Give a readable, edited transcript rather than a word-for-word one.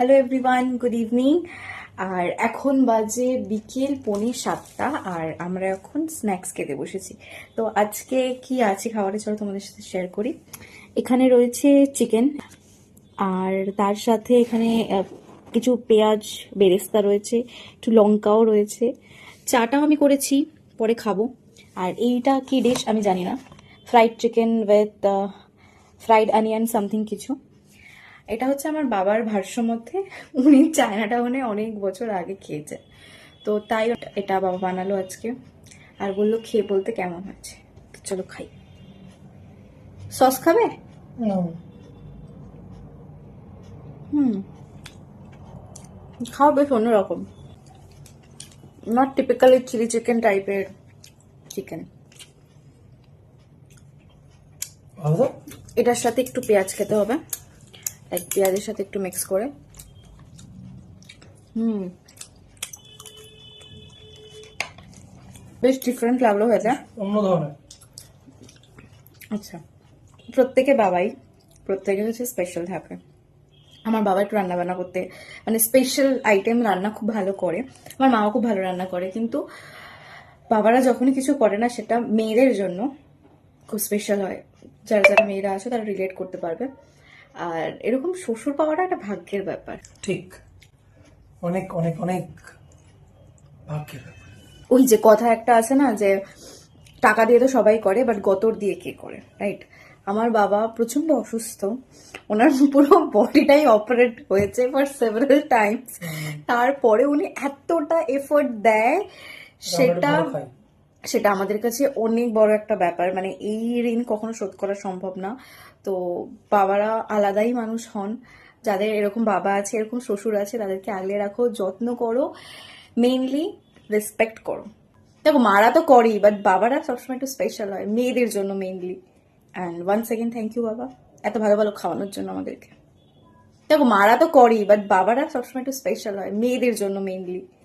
Hello everyone, good evening. আর এখন বাজে বিকেল 6:45 আর আমরা এখন স্ন্যাক্স খেতে বসেছি। তো আজকে কি আছে খাবারে, চলো তোমাদের সাথে শেয়ার করি। এখানে রয়েছে চিকেন, আর তার সাথে এখানে কিছু পেঁয়াজ বেরেস্তা রয়েছে, একটু লঙ্কাও রয়েছে। চাটাও আমি করেছি, পরে খাবো। আর এইটা কি ডিশ আমি জানি না, fried chicken with fried onion something কিছু। এটা হচ্ছে আমার বাবার ভাষ্য মধ্যে, উনি চায়না টাউনে অনেক বছর আগে খেয়েছে, তো তাই এটা বাবা বানালো আজকে। আর বললো খেয়ে বলতে কেমন হয়েছে। তো চলো খাই। সস খাবে? হুম, খাও, বেশ অন্যরকম, নট টিপিক্যালি চিলি চিকেন টাইপের চিকেন। এটার সাথে একটু পেঁয়াজ খেতে হবে, লাইক পেঁয়াজের সাথে একটু মিক্স করে। হুম, বেশ ডিফারেন্ট লাগলো এটা, অন্য ধরনের। আচ্ছা। প্রত্যেকে হচ্ছে স্পেশাল থাকে। আমার বাবা একটু রান্না বান্না করতে, মানে স্পেশাল আইটেম রান্না খুব ভালো করে। আমার মাও খুব ভালো রান্না করে, কিন্তু বাবারা যখনই কিছু করে না সেটা মেয়েদের জন্য খুব স্পেশাল হয়। যারা যারা মেয়েরা আছে তারা রিলেট করতে পারবে। আর এরকম শ্বশুর পাওয়াটা একটা ভাগ্যের ব্যাপার। ঠিক, অনেক অনেক অনেক ভাগ্যের ব্যাপার। ওই যে কথা একটা আছে না, যে টাকা দিয়ে তো সবাই করে, বাট গতর দিয়ে কে করে, রাইট? আমার বাবা প্রচন্ড অসুস্থ, ওনার পুরো বডিটাই অপারেট হয়েছে ফর সেভারাল টাইমস। তারপরে উনি এতটা এফোর্ট দেয়, সেটা ভালো খাই। সেটা আমাদের কাছে অনেক বড় একটা ব্যাপার। মানে এই ঋণ কখনো শোধ করা সম্ভব না। তো বাবারা আলাদাই মানুষ হন। যাদের এরকম বাবা আছে, এরকম শ্বশুর আছে, তাদেরকে আগলে রাখো, যত্ন করো, মেইনলি রেসপেক্ট করো। দেখো, মারা তো করেই, বাট বাবারা সবসময় একটু স্পেশাল হয় মেয়েদের জন্য mainly. And one second thank you বাবা, এত ভালো ভালো খাওয়ানোর জন্য আমাদেরকে। দেখো, মারা তো করেই, বাট বাবারা সবসময় একটু স্পেশাল হয় মেয়েদের জন্য মেইনলি।